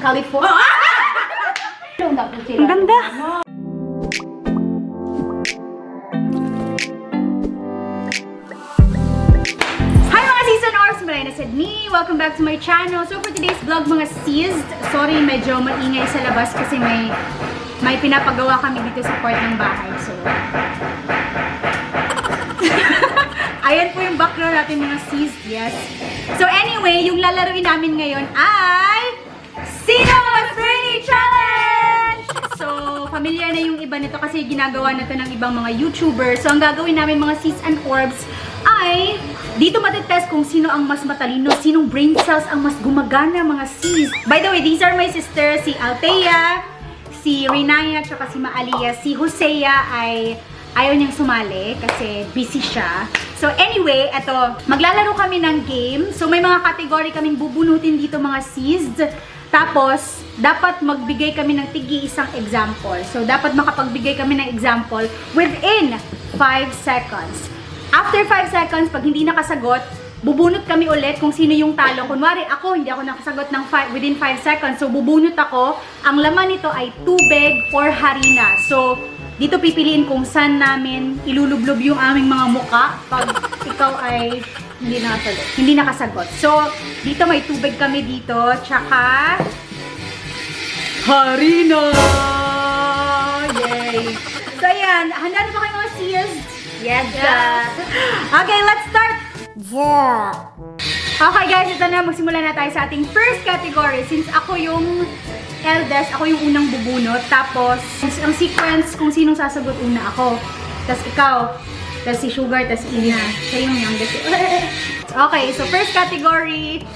California. Ang ganda! Hi mga season orbs! Marina said me. Welcome back to my channel. So for today's vlog mga seized, sorry medyo maingay sa labas kasi may pinapagawa kami dito sa court ng bahay. So ayan po yung background natin mga seized, yes. So anyway, yung lalaruin namin ngayon ay Sino Mas Brainy Challenge! So, familiar na yung iba nito kasi ginagawa na to ng ibang mga YouTubers. So, ang gagawin namin mga seeds and orbs ay dito matitest kung sino ang mas matalino, sinong brain cells ang mas gumagana mga seeds. By the way, these are my sisters, si Althea, si Rinaya, at si Maalia. Si Hosea ay ayaw niyang sumali kasi busy siya. So anyway, eto, maglalaro kami ng game. So may mga category kaming bubunutin dito mga seeds. Tapos, dapat magbigay kami ng tigi-isang example. So dapat makapagbigay kami ng example within 5 seconds. After 5 seconds, pag hindi nakasagot, bubunot kami ulit kung sino yung talo. Kunwari, ako, hindi ako nakasagot ng within 5 seconds. So bunot ako. Ang laman nito ay tubig or harina. So, dito pipiliin kung saan namin ilulublob yung aming mga muka pag ikaw ay hindi nakasagot. So, dito may tubig kami dito, tsaka harina! Yay! So, ayan. Handa na ba kayo mga seals? Yes, Okay, let's start! Okay guys, ito na. Magsimula na tayo sa ating first category. Since ako yung eldest, ako yung unang bubunot. Tapos, ang sequence kung sinong sasagot una ako. Tapos ikaw. Tapos si Sugar, tapos si Ina. Siya yung youngest. Okay, so first category.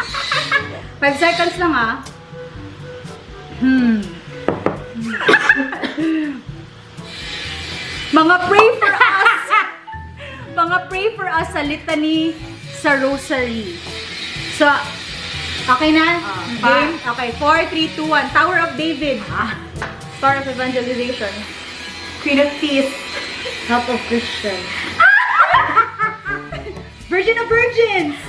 5 seconds lang ah. Mga pray for us. Mga pray for us sa litany sa rosary. So, okay na? Game? Okay, 4, 3, 2, 1. Tower of David. Star of Evangelization. Queen of Peace. Help of Christian. Virgin of Virgins. 1.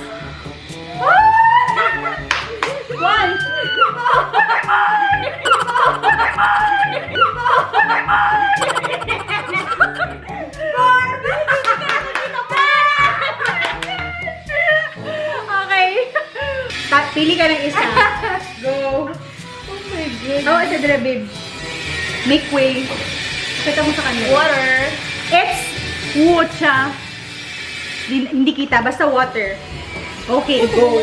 Okay. Pili ka ng isa. Go. Oh my God. Oh, isa dala, babe. Make way. Kita mo sa kanila. Water. It's water. Hindi kita, basta water. Okay, go.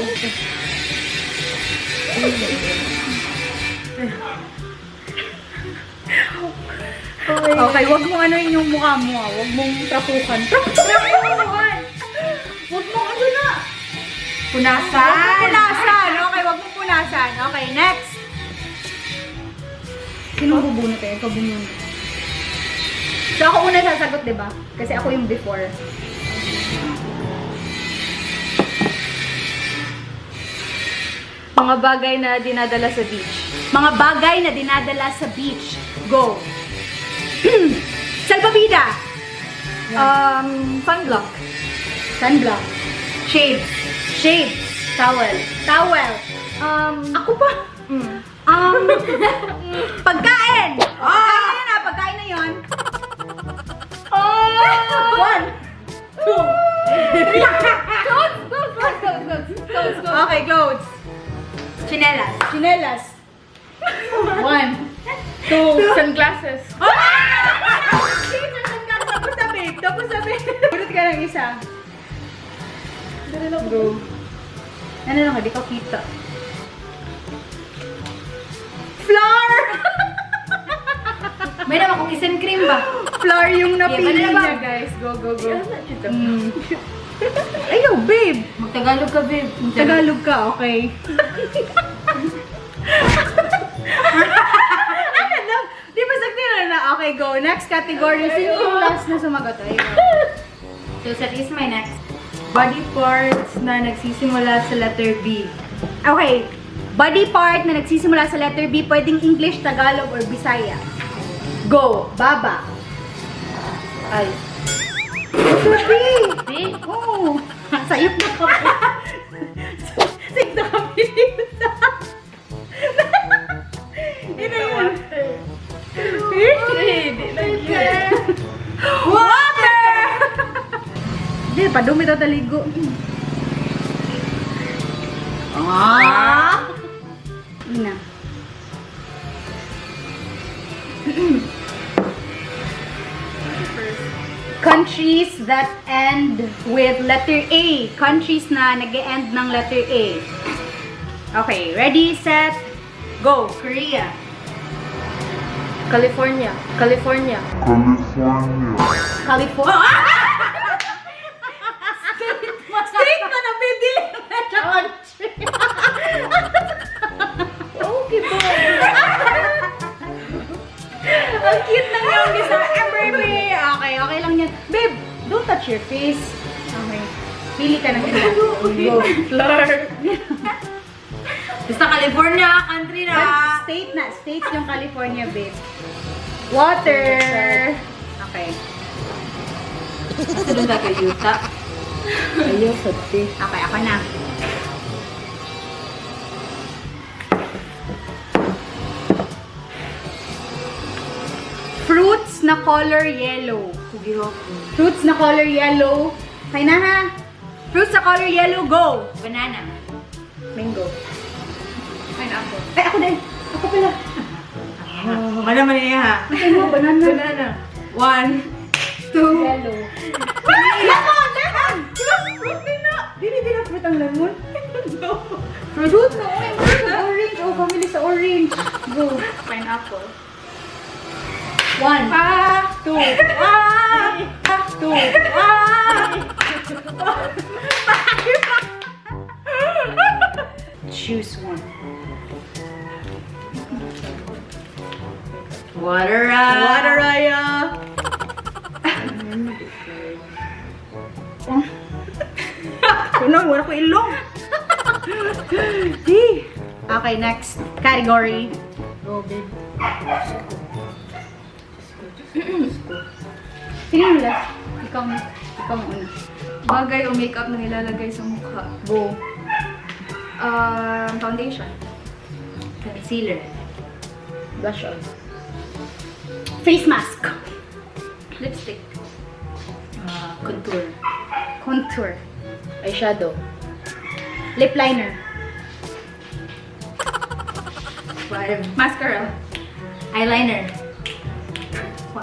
Okay, wag mo ano yung mukha mo. Wag mong trapukan. Trapukan! Wag mo ano na. Punasan. Punasan. Okay, wag mong punasan. Okay, next. Sino bubunot eh? Ikaw bubunot. So ako una sasagot, di ba? Kasi ako yung before. Mga bagay na dinadala sa beach. Mga bagay na dinadala sa beach. Go. Salpabida. Sunblock. Sunblock. Shades. Shades. Towel. Towel. Ako pa. Pagkain. Pagkain na yun, pagkain na yun. 1, 2. Okay, clothes. Chinelas. Chinelas. 1, 2. Sunglasses. Tapos sabi. Bunot ka ng isa. Go. Ano lang, hindi ko kita. Flour! May naman cookies and cream ba? Flour yung napili Yeah, niya, guys. Go, go, go. Ayaw, babe. Magtagalog ka, babe. Tagalog ka, okay. Ano daw? Di ba sagtira na? Okay, go. Next category. Sino yung last na sumagot? Ayun. So, that is my next. Body parts na nagsisimula sa letter B. Okay. Body part na nagsisimula sa letter B, pwedeng English, Tagalog, or Bisaya. Go. Baba. Ay. Sabi! B? Oo. Sayop na kami. Sayop na kami dito. maligo. Ah! Ina. Countries that end with letter A. Countries na nag-end ng letter A. Okay, ready, set, go. Korea. California. California. California. Straight mo na bibili na siya country. Okay po. Ang cute ng yung isa. Baby. Okay, okay lang yan. Babe, don't touch your face. Okay. Pili ka na sila. Go. Flor. Basta California, country na. State na. State yung California, babe. Water. Okay. Basta doon kay Utah. Ayaw, sabi. Okay, ako na. Fruits na color yellow. Fruits na color yellow. Kaya na ha. Fruits na color yellow, go! Banana. Mango. Pineapple. Ay, ako din. Ako pala. Ano naman niya? Ano, banana. Banana. 1, 2. Yellow. Lemon! Lemon! Diba? Fruit din na. Dili na fruit ang lemon. Fruit na. Orange. Oh, family sa orange. Go. Pineapple. 1, 2, 2, 2, choose one. Water. Raya. Kunang, wala ko ilong. Okay, next category. Go, babe. Sige mo last. Ikaw mo una. Bagay o makeup na nilalagay sa mukha. Go. Foundation. Concealer. Blush on. Face mask. Lipstick. Contour. Contour. Eyeshadow. Lip liner. 5. Mascara. Eyeliner. 1,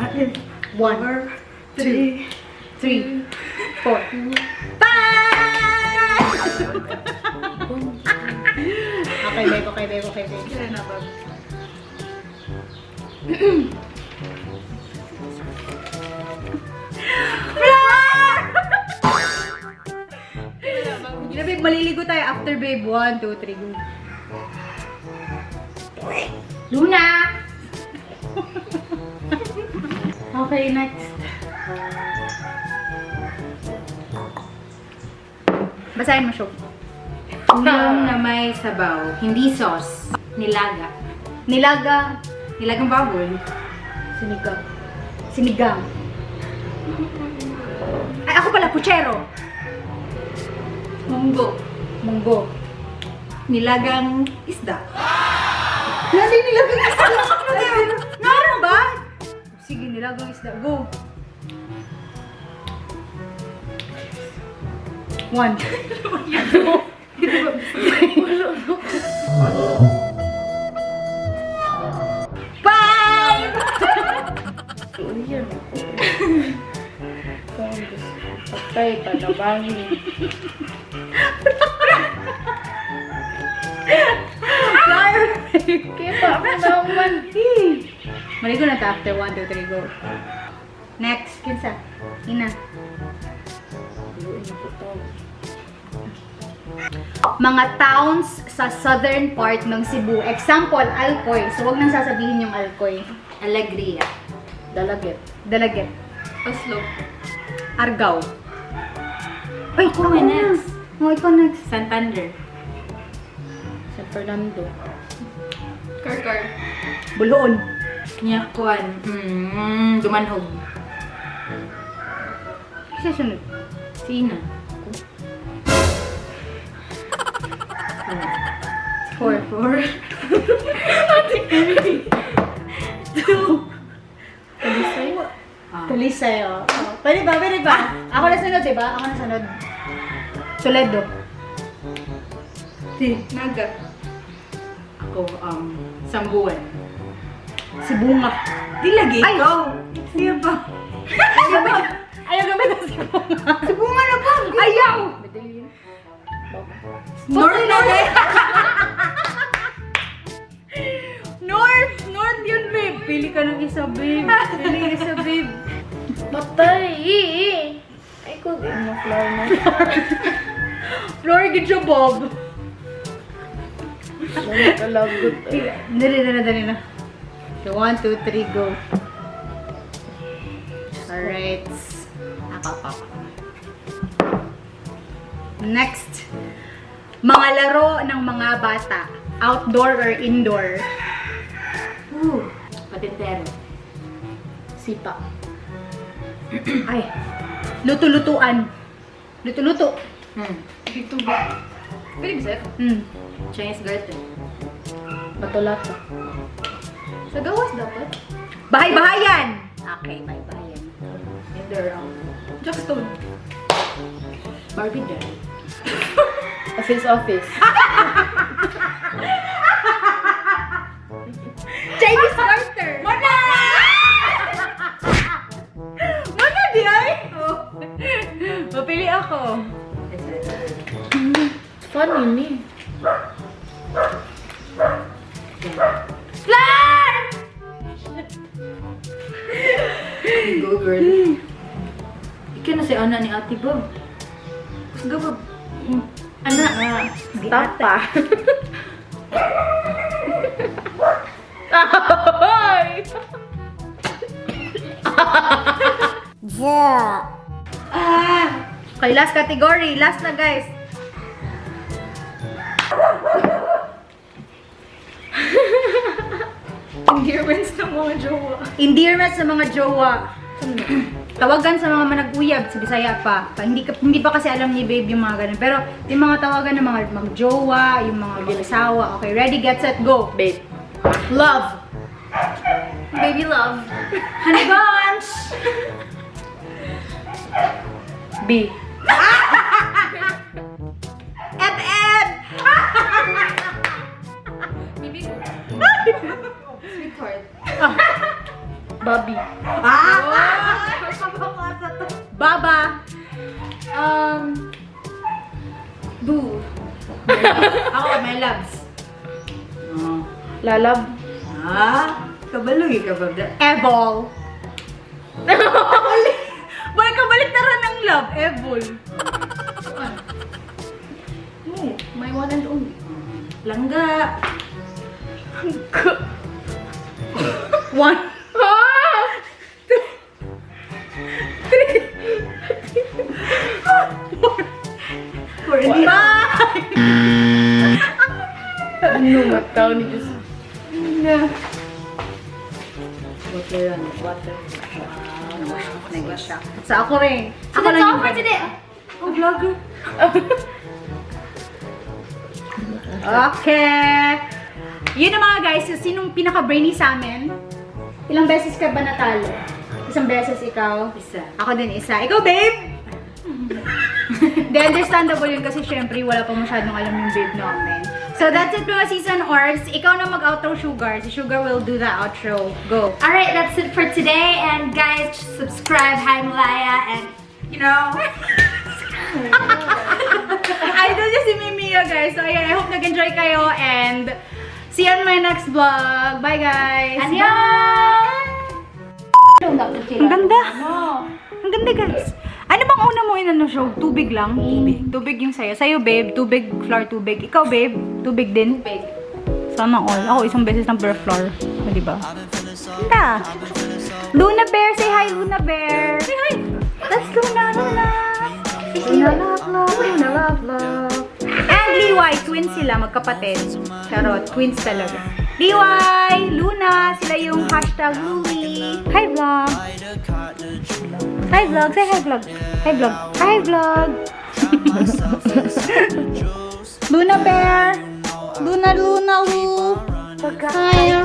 2, 3, 4, 5! Okay, babe. Kaya na ba? Gina, babe, maliligo tayo after, babe. 1, 2, 3, go. Luna! Okay, next. Basahin mo, Shog. Ulam na may sabaw. Hindi sauce. Nilaga. Nilaga. Nilagang baboy. Sinigang. Sinigang. Ay, ako pala, puchero. Munggo. Munggo. Nilagang isda. Hindi nilagang isda. Meron ba? Sige, nilagang isda. Go. 1. Five! Ayan. Patay, panabangi. Kaya pa ako naman. Maligo na ta after 1, 2, 3, go. Next, kinsa? Ina. Mga towns sa southern part ng Cebu. Example, Alcoy. So, wag nang sasabihin yung Alcoy. Alegria. Dalaget. Dalaget. Oslo. Argao. Ay, Ako may next. Oh, ikaw next. Santander. San Fernando. Karkar. Bulhoon. Nyakuan. Dumanhog. Kasi sunod. Sina. 4. 4. Talisay. Talisay, oh. Pwede ba? Ako na sunod, diba? Ako na sunod. Toledo. Si Naga. Ako, Sambuan. Si Bunga. Di lagi Ay! ikaw. Siya ba? Ayaw gamit ang si Bunga. Si Bunga na ba? Ayaw! Medellin. North na rin. North yun, babe. Pili ka ng isa, babe. Pili isa, babe. Matay! Ay ko, di mo flower na. Floor, good job, Bob. Nakalagot. Dali na. So, 1, 2, 3, go. Alright. Ako. Next. Mga laro ng mga bata. Outdoor or indoor? Patintero. Sipa. Ay. Luto-lutuan. Luto-luto. Dito ba? Pwede ba sir? Chinese garden. Batolata. Sa gawas dapat? Bahay-bahayan. Okay, bahay-bahayan. Indoor. Jackstone. Barbie doll. Office. Chinese garter. Mana! Mana di ay? Mapili ako. Fun yun eh. Flan! Go girl. Ika na si Ana ni Ate Bob. Kusga Bob. Ana. Tapa. Ay! Okay, last category. Last na, guys. Endearments ng mga jowa. Endearments sa mga jowa. Tawagan sa mga manag-uyab sa Bisaya pa. Hindi pa kasi alam ni babe yung mga ganun. Pero yung mga tawagan ng mga mag-jowa, yung mga mag-asawa. Okay, ready, get, set, go. Babe. Love. Baby love. Honey Bunch. B. Eb. Bibi ko. Sweetheart. Bobby. Baba. Boo. Ako, my loves. Lalab. Kabaloy ka ba? Evol. Boy, kabalik na rin ng love. Evol. My one and only. Langga. 1, 2, 3, 4, 5. Ano mataw ni Diyos? Water yan. Water. Nag-wish siya. So, ako rin. So that's all for today. Oh, vlogger. Okay. Yun na mga guys. So, sinong pinaka-brainy sa amin? Ilang beses ka ba natalo? Isang beses ikaw? Isa. Ako din isa. Ikaw, babe? Di understandable yun kasi syempre wala pa masyadong alam yung babe namin. So that's it mga season orbs. Ikaw na mag-outro, Sugar. Si Sugar will do the outro. Go. Alright, that's it for today. And guys, subscribe. Hi, Malaya. And, you know, Idol niya si Mimiya, guys. So ayan, I hope nag-enjoy kayo and see you on my next vlog. Bye, guys. annyeong! Ang ganda. Ang ganda, guys. Ano bang una mo inano show? Tubig lang? Tubig. Tubig yung sayo. Sayo, babe. Tubig, floor, tubig. Ikaw, babe. Tubig din. Big. Sana all. Ako isang beses ng per floor. O, diba? Ganda. Luna Bear. Say hi, Luna Bear. Say hi. That's Luna, Luna. Luna, love. And Liwai. Twins sila. Magkapatid. Charot. Twins talaga. Liwai, Luna. Sila yung hashtag Louie. Hi, vlog. Hi, vlog. Say hi, vlog. Hi, vlog. Hi, vlog. Luna Bear. Luna, Lu. Hi.